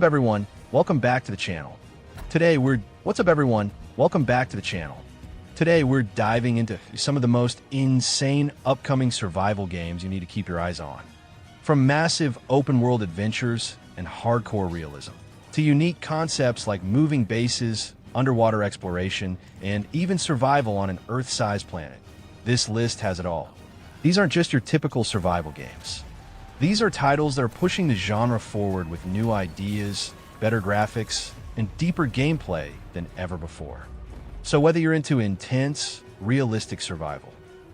What's up everyone, welcome back to the channel. What's up everyone, welcome back to the channel. Today we're diving into some of the most insane upcoming survival games you need to keep your eyes on. From massive open-world adventures and hardcore realism, to unique concepts like moving bases, underwater exploration, and even survival on an Earth-sized planet. This list has it all. These aren't just your typical survival games. These are titles that are pushing the genre forward with new ideas, better graphics, and deeper gameplay than ever before. So whether you're into intense, realistic survival,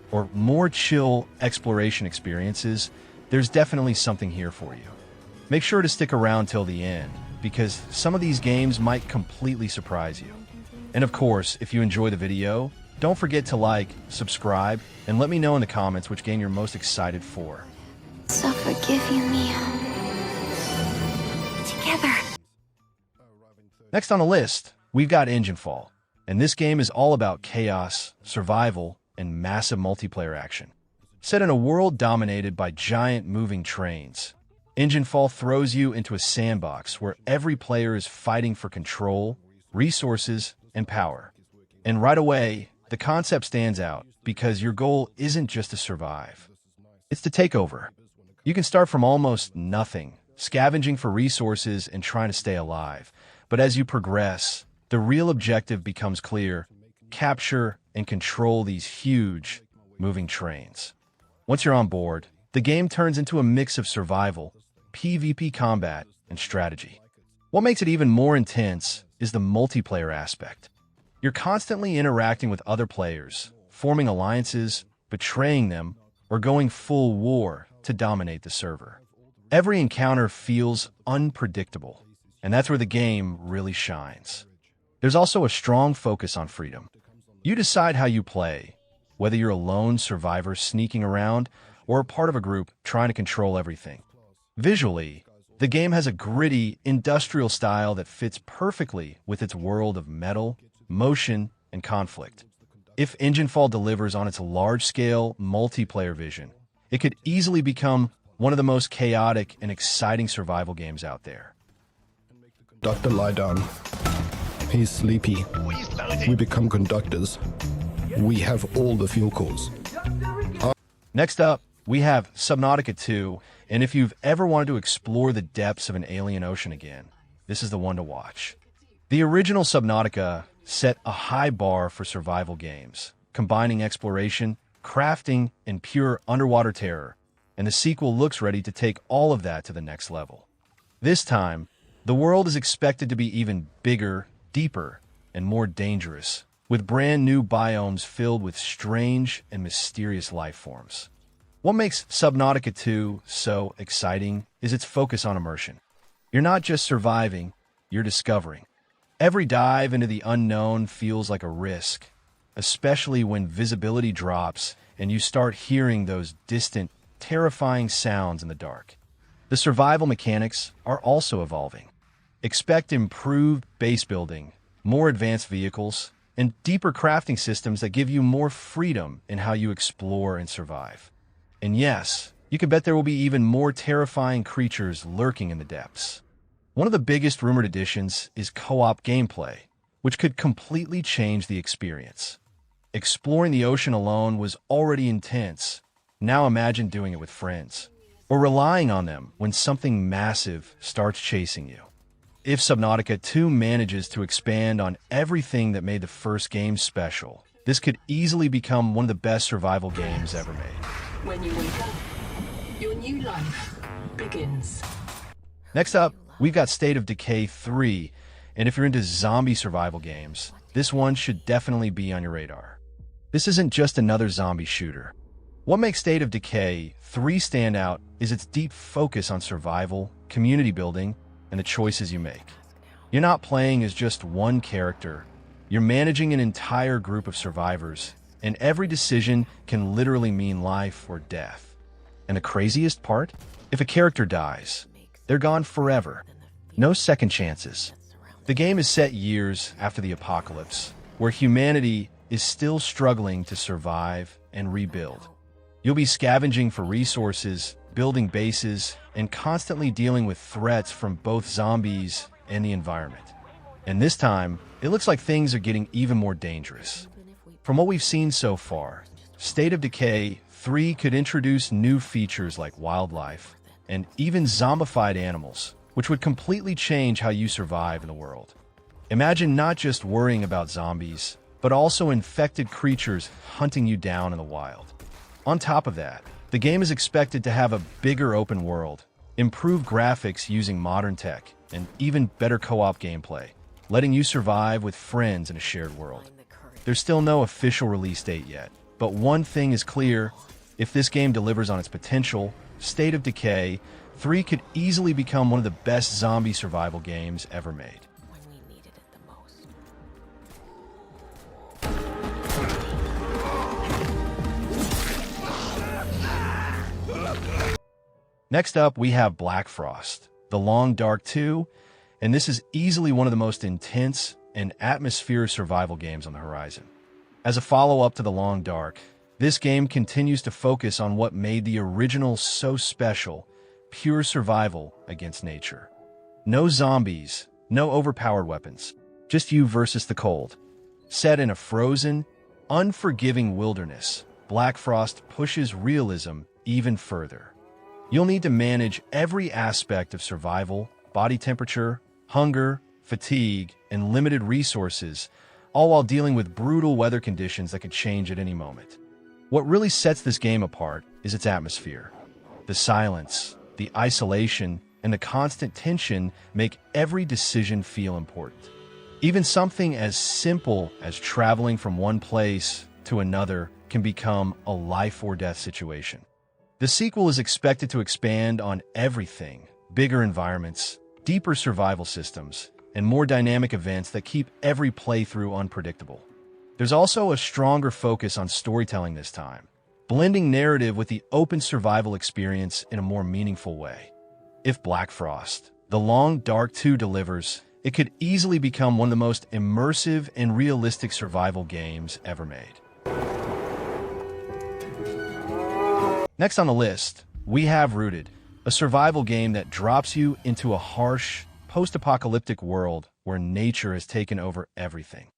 or more chill exploration experiences, there's definitely something here for you. Make sure to stick around till the end, because some of these games might completely surprise you. And of course, if you enjoy the video, don't forget to like, subscribe, and let me know in the comments which game you're most excited for. So forgive you, Mia. Together. Next on the list, we've got ENGINEFALL, and this game is all about chaos, survival, and massive multiplayer action. Set in a world dominated by giant moving trains, ENGINEFALL throws you into a sandbox where every player is fighting for control, resources, and power. And right away, the concept stands out because your goal isn't just to survive. It's to take over. You can start from almost nothing, scavenging for resources and trying to stay alive. But as you progress, the real objective becomes clear: capture and control these huge, moving trains. Once you're on board, the game turns into a mix of survival, PvP combat, and strategy. What makes it even more intense is the multiplayer aspect. You're constantly interacting with other players, forming alliances, betraying them, or going full war to dominate the server. Every encounter feels unpredictable, and that's where the game really shines. There's also a strong focus on freedom. You decide how you play, whether you're a lone survivor sneaking around or a part of a group trying to control everything. Visually, the game has a gritty, industrial style that fits perfectly with its world of metal, motion, and conflict. If ENGINEFALL delivers on its large-scale multiplayer vision, it could easily become one of the most chaotic and exciting survival games out there. Doctor, lie down. He's sleepy. We become conductors. We have all the fuel cores. Next up, we have SUBNAUTICA 2, and if you've ever wanted to explore the depths of an alien ocean again, this is the one to watch. The original SUBNAUTICA set a high bar for survival games, combining exploration, crafting, and pure underwater terror, and the sequel looks ready to take all of that to the next level. This time, the world is expected to be even bigger, deeper, and more dangerous, with brand new biomes filled with strange and mysterious life forms. What makes SUBNAUTICA 2 so exciting is its focus on immersion. You're not just surviving, you're discovering. Every dive into the unknown feels like a risk, especially when visibility drops and you start hearing those distant, terrifying sounds in the dark. The survival mechanics are also evolving. Expect improved base building, more advanced vehicles, and deeper crafting systems that give you more freedom in how you explore and survive. And yes, you can bet there will be even more terrifying creatures lurking in the depths. One of the biggest rumored additions is co-op gameplay, which could completely change the experience. Exploring the ocean alone was already intense. Now imagine doing it with friends, or relying on them when something massive starts chasing you. If SUBNAUTICA 2 manages to expand on everything that made the first game special, this could easily become one of the best survival games ever made. When you wake up, your new life begins. Next up, we've got State of Decay 3, and if you're into zombie survival games, this one should definitely be on your radar. This isn't just another zombie shooter. What makes State of Decay 3 stand out is its deep focus on survival, community building, and the choices you make. You're not playing as just one character. You're managing an entire group of survivors, and every decision can literally mean life or death. And the craziest part? If a character dies, they're gone forever. No second chances. The game is set years after the apocalypse, where humanity is still struggling to survive and rebuild. You'll be scavenging for resources, building bases, and constantly dealing with threats from both zombies and the environment. And this time, it looks like things are getting even more dangerous. From what we've seen so far, State of Decay 3 could introduce new features like wildlife and even zombified animals, which would completely change how you survive in the world. Imagine not just worrying about zombies, but also infected creatures hunting you down in the wild. On top of that, the game is expected to have a bigger open world, improved graphics using modern tech, and even better co-op gameplay, letting you survive with friends in a shared world. There's still no official release date yet, but one thing is clear: if this game delivers on its potential, State of Decay 3 could easily become one of the best zombie survival games ever made. When we needed it the most. Next up, we have Black Frost, The Long Dark 2, and this is easily one of the most intense and atmospheric survival games on the horizon. As a follow-up to The Long Dark, this game continues to focus on what made the original so special: pure survival against nature. No zombies, no overpowered weapons, just you versus the cold. Set in a frozen, unforgiving wilderness, Black Frost pushes realism even further. You'll need to manage every aspect of survival: body temperature, hunger, fatigue, and limited resources, all while dealing with brutal weather conditions that could change at any moment. What really sets this game apart is its atmosphere. The silence, the isolation, and the constant tension make every decision feel important. Even something as simple as traveling from one place to another can become a life-or-death situation. The sequel is expected to expand on everything: bigger environments, deeper survival systems, and more dynamic events that keep every playthrough unpredictable. There's also a stronger focus on storytelling this time, blending narrative with the open survival experience in a more meaningful way. If Black Frost, The Long Dark 2 delivers, it could easily become one of the most immersive and realistic survival games ever made. Next on the list, we have Rooted, a survival game that drops you into a harsh, post-apocalyptic world where nature has taken over everything.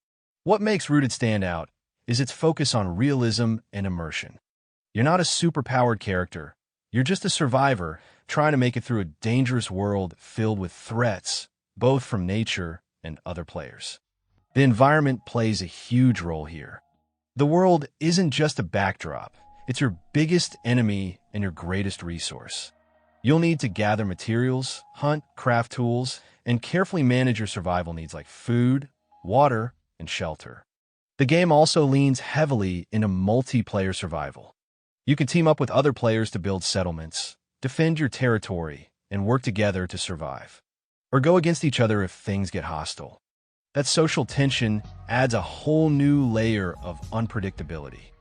What makes Rooted stand out is its focus on realism and immersion. You're not a superpowered character. You're just a survivor trying to make it through a dangerous world filled with threats, both from nature and other players. The environment plays a huge role here. The world isn't just a backdrop. It's your biggest enemy and your greatest resource. You'll need to gather materials, hunt, craft tools, and carefully manage your survival needs like food, water, and shelter. The game also leans heavily into multiplayer survival. You can team up with other players to build settlements, defend your territory, and work together to survive. Or go against each other if things get hostile. That social tension adds a whole new layer of unpredictability.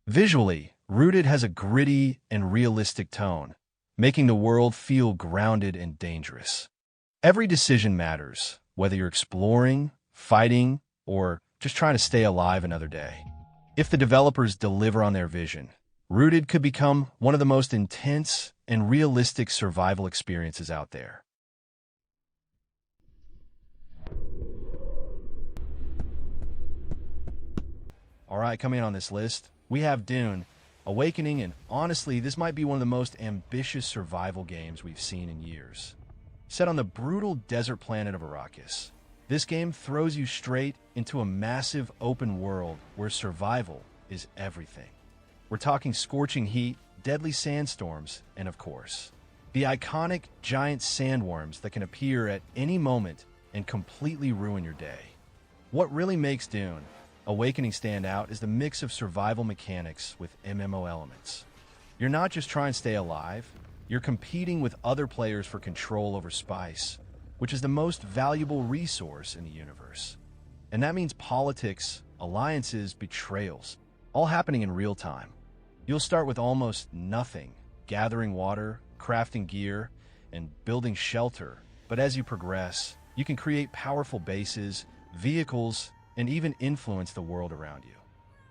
Visually, Rooted has a gritty and realistic tone, making the world feel grounded and dangerous. Every decision matters, whether you're exploring, fighting, or just trying to stay alive another day. If the developers deliver on their vision, Rooted could become one of the most intense and realistic survival experiences out there. All right, coming in on this list, we have DUNE, Awakening, and honestly, this might be one of the most ambitious survival games we've seen in years. Set on the brutal desert planet of Arrakis, this game throws you straight into a massive open world where survival is everything. We're talking scorching heat, deadly sandstorms, and of course, the iconic giant sandworms that can appear at any moment and completely ruin your day. What really makes DUNE Awakening stand out is the mix of survival mechanics with MMO elements. You're not just trying to stay alive, you're competing with other players for control over spice, which is the most valuable resource in the universe. And that means politics, alliances, betrayals, all happening in real time. You'll start with almost nothing, gathering water, crafting gear, and building shelter. But as you progress, you can create powerful bases, vehicles, and even influence the world around you.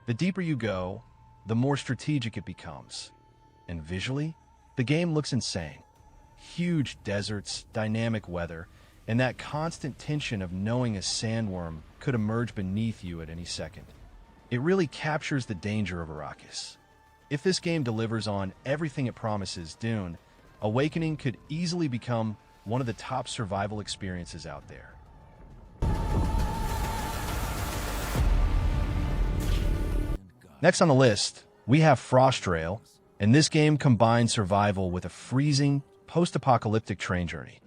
The deeper you go, the more strategic it becomes. And visually, The game looks insane. Huge deserts, dynamic weather, and that constant tension of knowing a sandworm could emerge beneath you at any second. It really captures the danger of Arrakis. If this game delivers on everything it promises, Dune, Awakening could easily become one of the top survival experiences out there. Next on the list, we have FROSTRAIL, and this game combines survival with a freezing, post-apocalyptic train journey.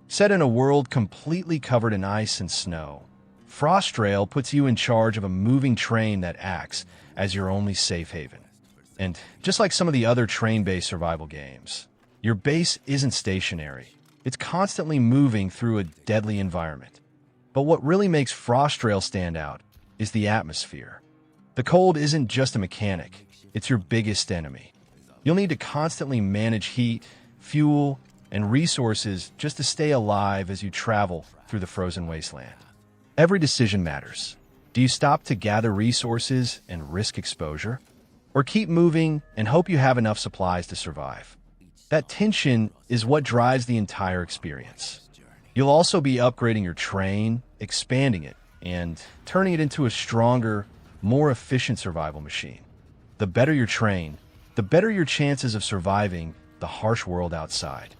Set in a world completely covered in ice and snow, FROSTRAIL puts you in charge of a moving train that acts as your only safe haven. And just like some of the other train-based survival games, your base isn't stationary. It's constantly moving through a deadly environment. But what really makes FROSTRAIL stand out is the atmosphere. The cold isn't just a mechanic, it's your biggest enemy. You'll need to constantly manage heat, fuel, and resources just to stay alive as you travel through the frozen wasteland. Every decision matters. Do you stop to gather resources and risk exposure? Or keep moving and hope you have enough supplies to survive? That tension is what drives the entire experience. You'll also be upgrading your train, expanding it, and turning it into a stronger, more efficient survival machine. The better your train, the better your chances of surviving the harsh world outside.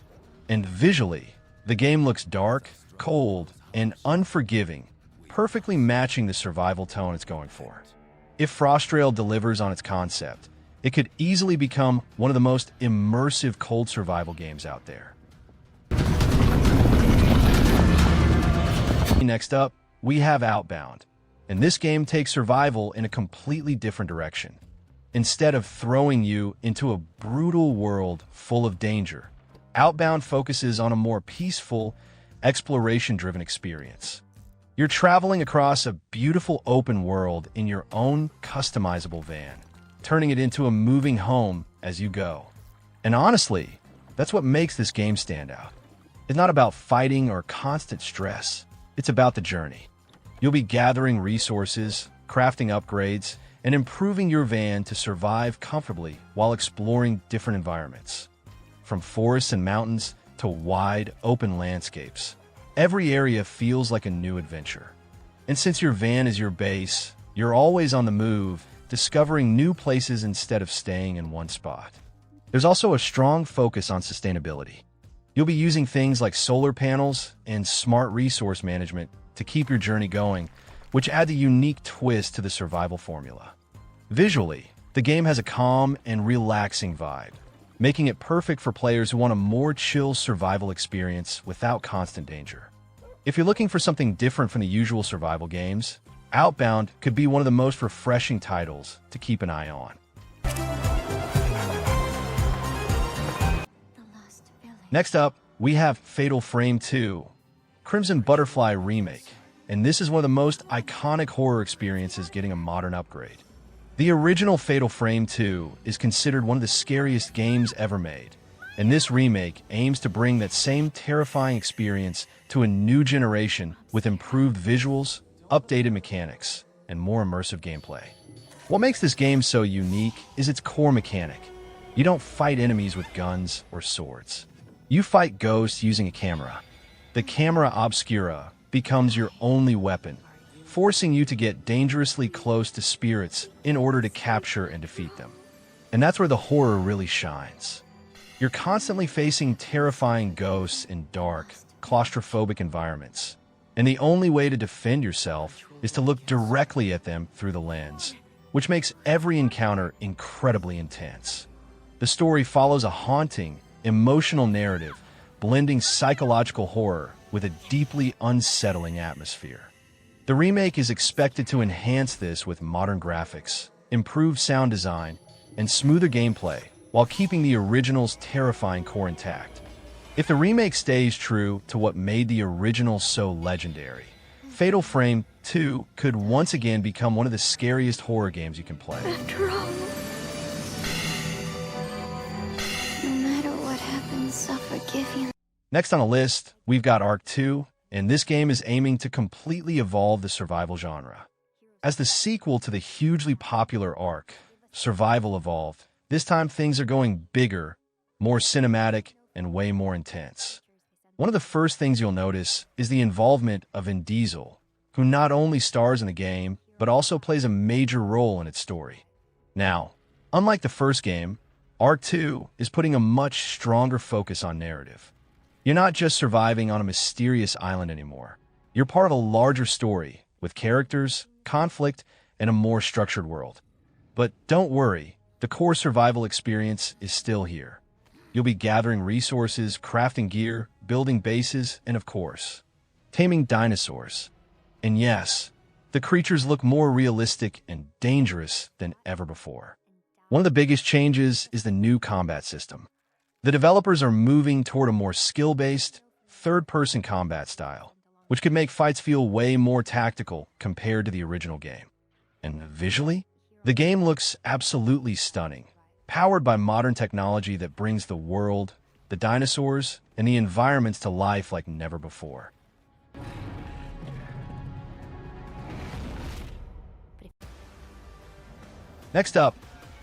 And visually, the game looks dark, cold, and unforgiving, perfectly matching the survival tone it's going for. If FROSTRAIL delivers on its concept, it could easily become one of the most immersive cold survival games out there. Next up, we have Outbound, and this game takes survival in a completely different direction. Instead of throwing you into a brutal world full of danger, Outbound focuses on a more peaceful, exploration-driven experience. You're traveling across a beautiful open world in your own customizable van, turning it into a moving home as you go. And honestly, that's what makes this game stand out. It's not about fighting or constant stress. It's about the journey. You'll be gathering resources, crafting upgrades, and improving your van to survive comfortably while exploring different environments. From forests and mountains to wide, open landscapes, every area feels like a new adventure. And since your van is your base, you're always on the move, discovering new places instead of staying in one spot. There's also a strong focus on sustainability. You'll be using things like solar panels and smart resource management to keep your journey going, which adds a unique twist to the survival formula. Visually, the game has a calm and relaxing vibe, making it perfect for players who want a more chill survival experience without constant danger. If you're looking for something different from the usual survival games, Outbound could be one of the most refreshing titles to keep an eye on. Next up, we have Fatal Frame 2, Crimson Butterfly Remake, and this is one of the most iconic horror experiences getting a modern upgrade. The original Fatal Frame 2 is considered one of the scariest games ever made, and this remake aims to bring that same terrifying experience to a new generation with improved visuals, updated mechanics, and more immersive gameplay. What makes this game so unique is its core mechanic. You don't fight enemies with guns or swords. You fight ghosts using a camera. The camera obscura becomes your only weapon, forcing you to get dangerously close to spirits in order to capture and defeat them. And that's where the horror really shines. You're constantly facing terrifying ghosts in dark, claustrophobic environments, and the only way to defend yourself is to look directly at them through the lens, which makes every encounter incredibly intense. The story follows a haunting, emotional narrative, blending psychological horror with a deeply unsettling atmosphere. The remake is expected to enhance this with modern graphics, improved sound design, and smoother gameplay, while keeping the original's terrifying core intact. If the remake stays true to what made the original so legendary, Fatal Frame 2 could once again become one of the scariest horror games you can play. After all, no matter what happens, I'll forgive you. Next on the list, we've got Ark 2, and this game is aiming to completely evolve the survival genre. As the sequel to the hugely popular Ark, Survival Evolved, this time things are going bigger, more cinematic, and way more intense. One of the first things you'll notice is the involvement of Vin Diesel, who not only stars in the game, but also plays a major role in its story. Now, unlike the first game, R2 is putting a much stronger focus on narrative. You're not just surviving on a mysterious island anymore. You're part of a larger story, with characters, conflict, and a more structured world. But don't worry, the core survival experience is still here. You'll be gathering resources, crafting gear, building bases, and of course, taming dinosaurs. And yes, the creatures look more realistic and dangerous than ever before. One of the biggest changes is the new combat system. The developers are moving toward a more skill-based, third-person combat style, which could make fights feel way more tactical compared to the original game. And visually, the game looks absolutely stunning, powered by modern technology that brings the world, the dinosaurs, and the environments to life like never before. Next up,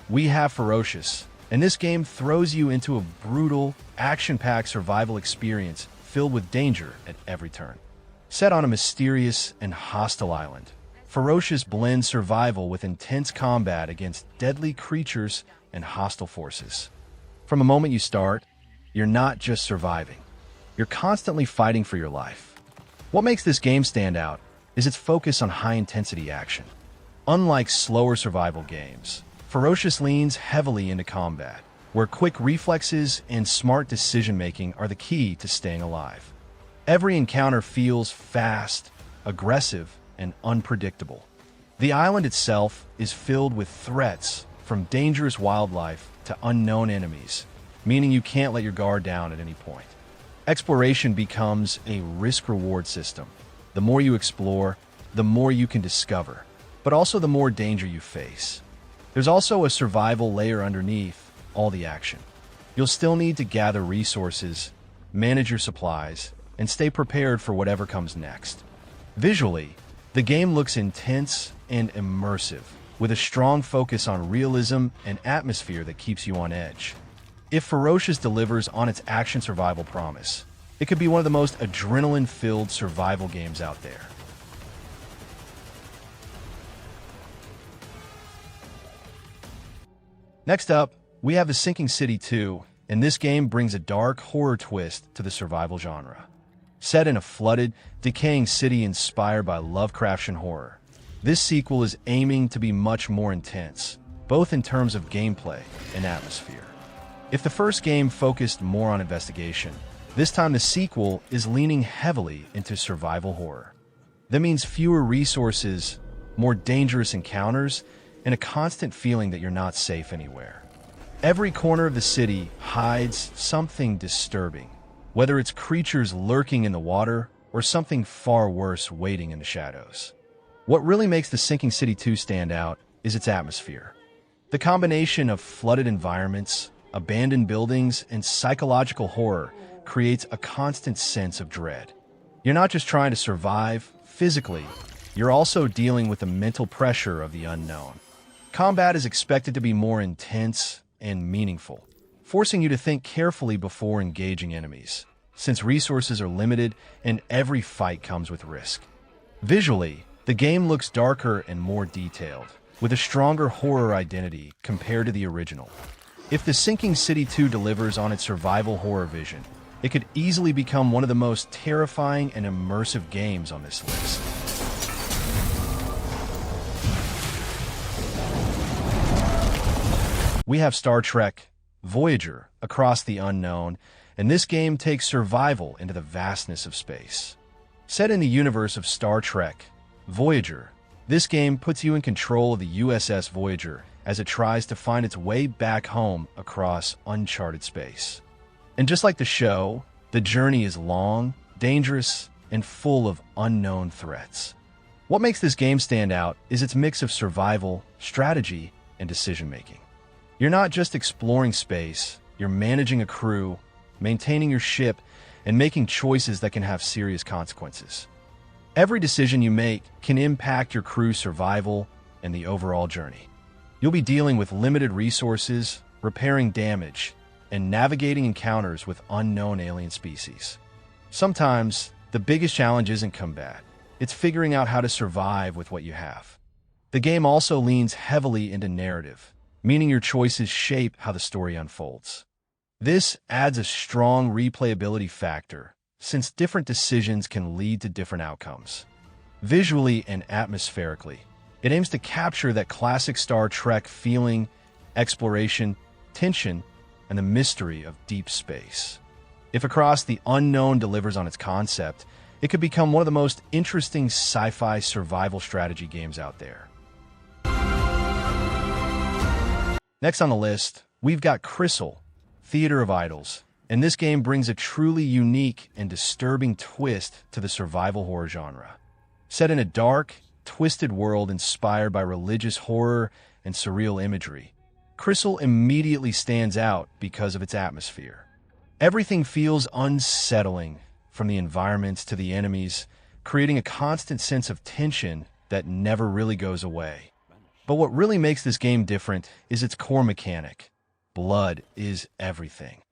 we have Ferocious, and this game throws you into a brutal, action-packed survival experience filled with danger at every turn. Set on a mysterious and hostile island, Ferocious blends survival with intense combat against deadly creatures and hostile forces. From the moment you start, you're not just surviving. You're constantly fighting for your life. What makes this game stand out is its focus on high-intensity action. Unlike slower survival games, Ferocious leans heavily into combat, where quick reflexes and smart decision-making are the key to staying alive. Every encounter feels fast, aggressive, and unpredictable. The island itself is filled with threats, from dangerous wildlife to unknown enemies, meaning you can't let your guard down at any point. Exploration becomes a risk-reward system. The more you explore, the more you can discover, but also the more danger you face. There's also a survival layer underneath all the action. You'll still need to gather resources, manage your supplies, and stay prepared for whatever comes next. Visually, the game looks intense and immersive, with a strong focus on realism and atmosphere that keeps you on edge. If Ferocious delivers on its action survival promise, it could be one of the most adrenaline-filled survival games out there. Next up, we have The Sinking City 2, and this game brings a dark horror twist to the survival genre. Set in a flooded, decaying city inspired by Lovecraftian horror, this sequel is aiming to be much more intense, both in terms of gameplay and atmosphere. If the first game focused more on investigation, this time the sequel is leaning heavily into survival horror. That means fewer resources, more dangerous encounters, and a constant feeling that you're not safe anywhere. Every corner of the city hides something disturbing, whether it's creatures lurking in the water or something far worse waiting in the shadows. What really makes The Sinking City 2 stand out is its atmosphere. The combination of flooded environments, abandoned buildings, and psychological horror creates a constant sense of dread. You're not just trying to survive physically, you're also dealing with the mental pressure of the unknown. Combat is expected to be more intense and meaningful, forcing you to think carefully before engaging enemies, since resources are limited and every fight comes with risk. Visually, the game looks darker and more detailed, with a stronger horror identity compared to the original. If The Sinking City 2 delivers on its survival horror vision, it could easily become one of the most terrifying and immersive games on this list. We have Star Trek Voyager Across the Unknown, and this game takes survival into the vastness of space. Set in the universe of Star Trek Voyager, this game puts you in control of the USS Voyager as it tries to find its way back home across uncharted space. And just like the show, the journey is long, dangerous, and full of unknown threats. What makes this game stand out is its mix of survival, strategy, and decision-making. You're not just exploring space, you're managing a crew, maintaining your ship, and making choices that can have serious consequences. Every decision you make can impact your crew's survival and the overall journey. You'll be dealing with limited resources, repairing damage, and navigating encounters with unknown alien species. Sometimes, the biggest challenge isn't combat. It's figuring out how to survive with what you have. The game also leans heavily into narrative, meaning your choices shape how the story unfolds. This adds a strong replayability factor, since different decisions can lead to different outcomes. Visually and atmospherically, it aims to capture that classic Star Trek feeling, exploration, tension, and the mystery of deep space. If Across the Unknown delivers on its concept, it could become one of the most interesting sci-fi survival strategy games out there. Next on the list, we've got CRISOL, Theater of Idols, and this game brings a truly unique and disturbing twist to the survival horror genre. Set in a dark, twisted world inspired by religious horror and surreal imagery, CRISOL immediately stands out because of its atmosphere. Everything feels unsettling, from the environments to the enemies, creating a constant sense of tension that never really goes away. But what really makes this game different is its core mechanic. Blood is everything.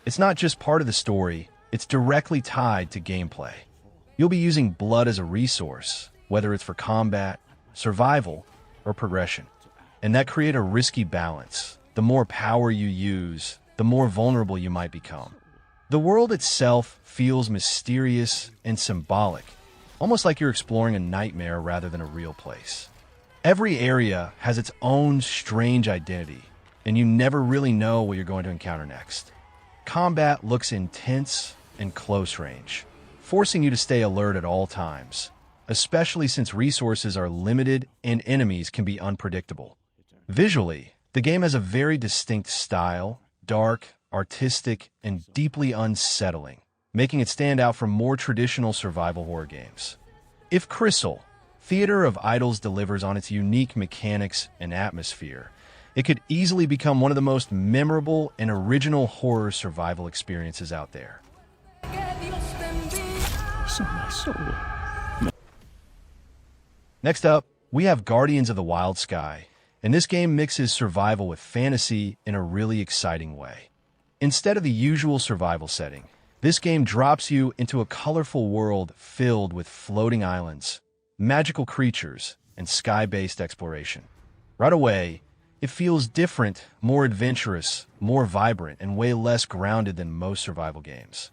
It's not just part of the story, it's directly tied to gameplay. You'll be using blood as a resource, whether it's for combat, survival, or progression. And that creates a risky balance. The more power you use, the more vulnerable you might become. The world itself feels mysterious and symbolic, almost like you're exploring a nightmare rather than a real place. Every area has its own strange identity, and you never really know what you're going to encounter next. Combat looks intense and close range, forcing you to stay alert at all times, especially since resources are limited and enemies can be unpredictable. Visually, the game has a very distinct style, dark, artistic, and deeply unsettling, making it stand out from more traditional survival horror games. If CRISOL, Theater of Idols delivers on its unique mechanics and atmosphere, it could easily become one of the most memorable and original horror survival experiences out there. Next up, we have Guardians of the Wild Sky, and this game mixes survival with fantasy in a really exciting way. Instead of the usual survival setting, this game drops you into a colorful world filled with floating islands, magical creatures, and sky-based exploration. Right away, it feels different, more adventurous, more vibrant, and way less grounded than most survival games.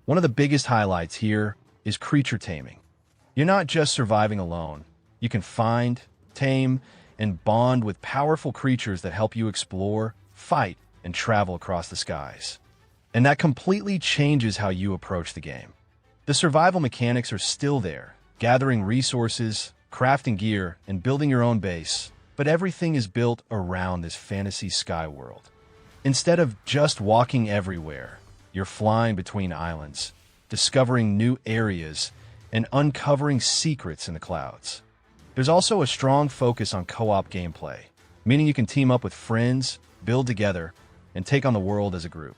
One of the biggest highlights here is creature taming. You're not just surviving alone. You can find, tame, and bond with powerful creatures that help you explore, fight, and travel across the skies. And that completely changes how you approach the game. The survival mechanics are still there, gathering resources, crafting gear, and building your own base, but everything is built around this fantasy sky world. Instead of just walking everywhere, you're flying between islands, discovering new areas, and uncovering secrets in the clouds. There's also a strong focus on co-op gameplay, meaning you can team up with friends, build together, and take on the world as a group.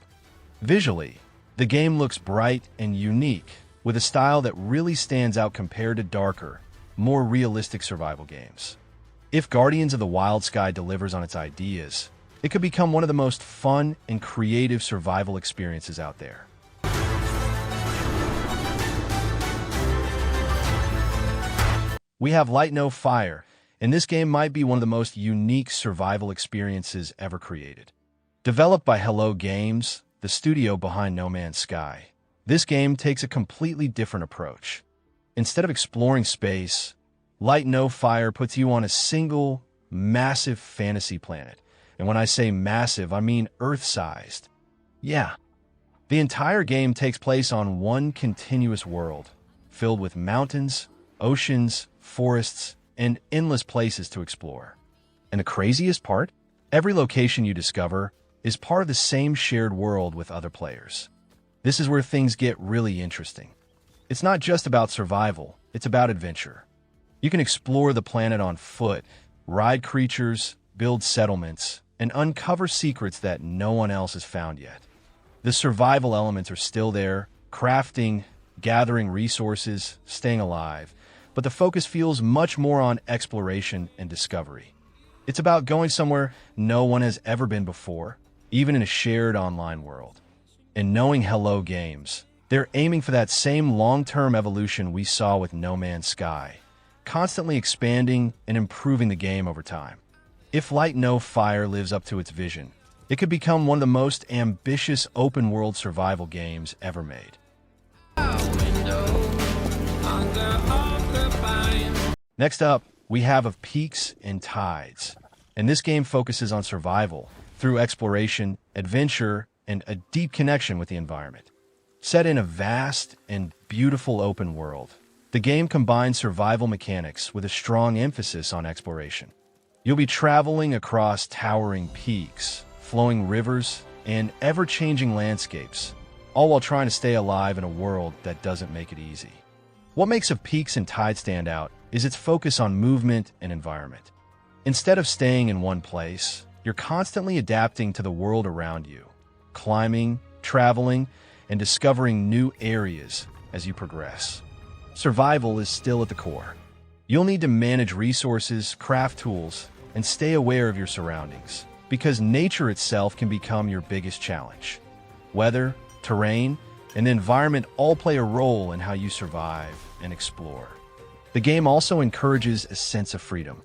Visually, the game looks bright and unique, with a style that really stands out compared to darker, more realistic survival games. If Guardians of the Wild Sky delivers on its ideas, it could become one of the most fun and creative survival experiences out there. We have Light No Fire, and this game might be one of the most unique survival experiences ever created. Developed by Hello Games, the studio behind No Man's Sky, this game takes a completely different approach. Instead of exploring space, Light No Fire puts you on a single, massive fantasy planet. And when I say massive, I mean Earth-sized. Yeah. The entire game takes place on one continuous world, filled with mountains, oceans, forests, and endless places to explore. And the craziest part? Every location you discover is part of the same shared world with other players. This is where things get really interesting. It's not just about survival, it's about adventure. You can explore the planet on foot, ride creatures, build settlements, and uncover secrets that no one else has found yet. The survival elements are still there, crafting, gathering resources, staying alive, but the focus feels much more on exploration and discovery. It's about going somewhere no one has ever been before, even in a shared online world. And knowing Hello Games, they're aiming for that same long-term evolution we saw with No Man's Sky, constantly expanding and improving the game over time. If Light No Fire lives up to its vision, it could become one of the most ambitious open-world survival games ever made. Next up, we have Of Peaks and Tides, and this game focuses on survival through exploration, adventure, and a deep connection with the environment. Set in a vast and beautiful open world, the game combines survival mechanics with a strong emphasis on exploration. You'll be traveling across towering peaks, flowing rivers, and ever-changing landscapes, all while trying to stay alive in a world that doesn't make it easy. What makes Of Peaks and Tides stand out is its focus on movement and environment. Instead of staying in one place, you're constantly adapting to the world around you, climbing, traveling, and discovering new areas as you progress. Survival is still at the core. You'll need to manage resources, craft tools, and stay aware of your surroundings, because nature itself can become your biggest challenge. Weather, terrain, and the environment all play a role in how you survive and explore. The game also encourages a sense of freedom.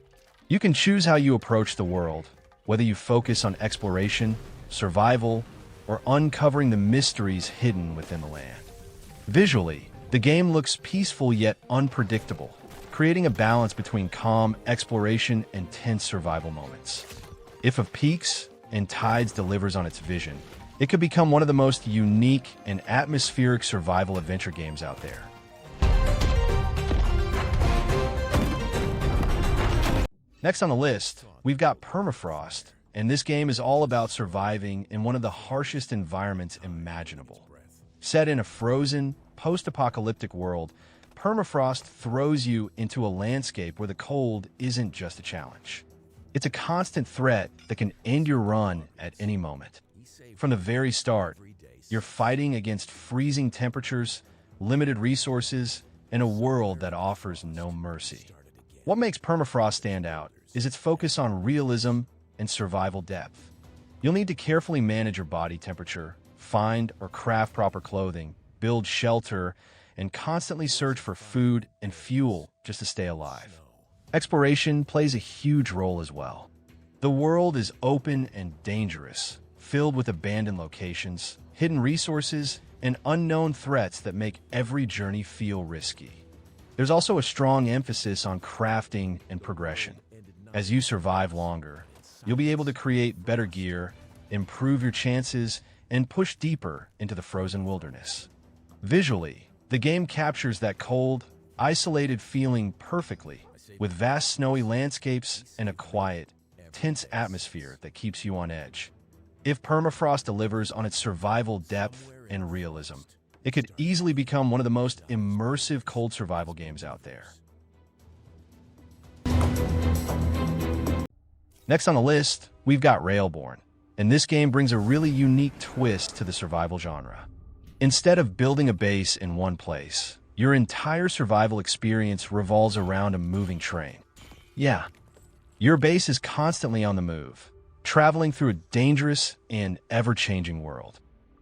You can choose how you approach the world, whether you focus on exploration, survival, or uncovering the mysteries hidden within the land. Visually, the game looks peaceful yet unpredictable, creating a balance between calm exploration and tense survival moments. If Of Peaks and Tides delivers on its vision, it could become one of the most unique and atmospheric survival adventure games out there. Next on the list, we've got Permafrost, and this game is all about surviving in one of the harshest environments imaginable. Set in a frozen, post-apocalyptic world, Permafrost throws you into a landscape where the cold isn't just a challenge. It's a constant threat that can end your run at any moment. From the very start, you're fighting against freezing temperatures, limited resources, and a world that offers no mercy. What makes Permafrost stand out is its focus on realism and survival depth. You'll need to carefully manage your body temperature, find or craft proper clothing, build shelter, and constantly search for food and fuel just to stay alive. Exploration plays a huge role as well. The world is open and dangerous, filled with abandoned locations, hidden resources, and unknown threats that make every journey feel risky. There's also a strong emphasis on crafting and progression. As you survive longer, you'll be able to create better gear, improve your chances, and push deeper into the frozen wilderness. Visually, the game captures that cold, isolated feeling perfectly, with vast snowy landscapes and a quiet, tense atmosphere that keeps you on edge. If Permafrost delivers on its survival depth and realism, it could easily become one of the most immersive cold survival games out there. Next on the list, we've got RAILBORN, and this game brings a really unique twist to the survival genre. Instead of building a base in one place, your entire survival experience revolves around a moving train. Yeah, your base is constantly on the move, traveling through a dangerous and ever-changing world.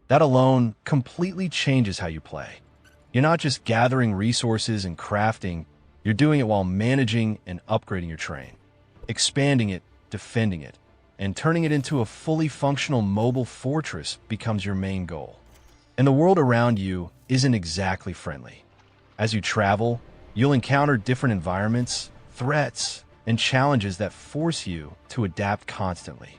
That alone completely changes how you play. You're not just gathering resources and crafting, you're doing it while managing and upgrading your train, expanding it, defending it, and turning it into a fully functional mobile fortress becomes your main goal. And the world around you isn't exactly friendly. As you travel, you'll encounter different environments, threats, and challenges that force you to adapt constantly.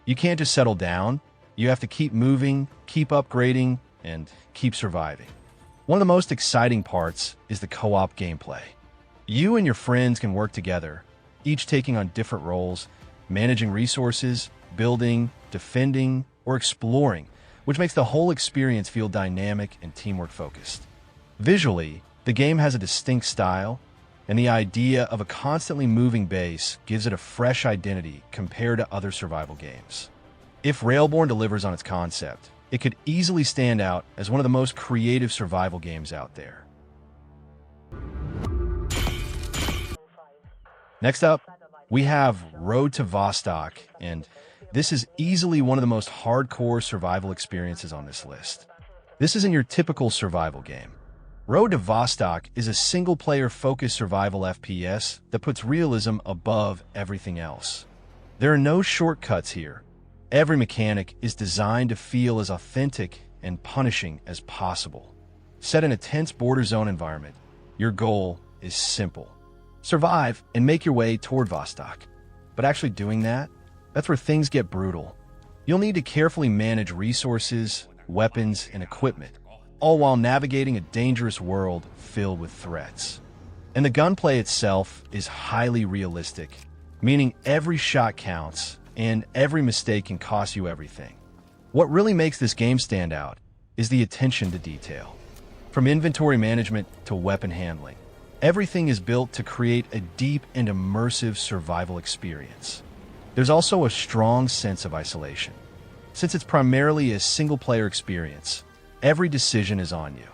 You can't just settle down. You have to keep moving, keep upgrading, and keep surviving. One of the most exciting parts is the co-op gameplay. You and your friends can work together, each taking on different roles, managing resources, building, defending, or exploring, which makes the whole experience feel dynamic and teamwork-focused. Visually, the game has a distinct style, and the idea of a constantly moving base gives it a fresh identity compared to other survival games. If RAILBORN delivers on its concept, it could easily stand out as one of the most creative survival games out there. Next up, we have Road to VOSTOK, and This is easily one of the most hardcore survival experiences on this list. This isn't your typical survival game. Road to Vostok is a single-player focused survival FPS that puts realism above everything else. There are no shortcuts here. Every mechanic is designed to feel as authentic and punishing as possible. Set in a tense border zone environment, your goal is simple. Survive and make your way toward Vostok. But actually doing that, that's where things get brutal. You'll need to carefully manage resources, weapons, and equipment, all while navigating a dangerous world filled with threats. And the gunplay itself is highly realistic, meaning every shot counts and every mistake can cost you everything. What really makes this game stand out is the attention to detail. From inventory management to weapon handling, everything is built to create a deep and immersive survival experience. There's also a strong sense of isolation. Since it's primarily a single-player experience, every decision is on you.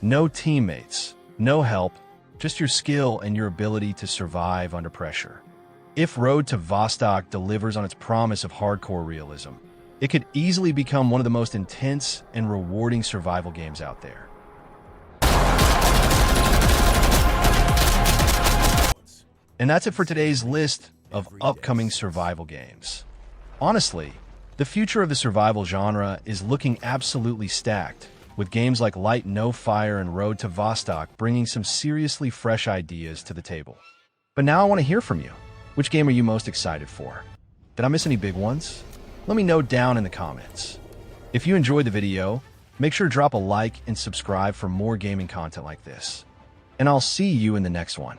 No teammates, no help, just your skill and your ability to survive under pressure. If Road to Vostok delivers on its promise of hardcore realism, it could easily become one of the most intense and rewarding survival games out there. And that's it for today's list of upcoming survival games. Honestly, the future of the survival genre is looking absolutely stacked, with games like Light No Fire and Road to Vostok bringing some seriously fresh ideas to the table. But now I want to hear from you. Which game are you most excited for? Did I miss any big ones? Let me know down in the comments. If you enjoyed the video, make sure to drop a like and subscribe for more gaming content like this. And I'll see you in the next one.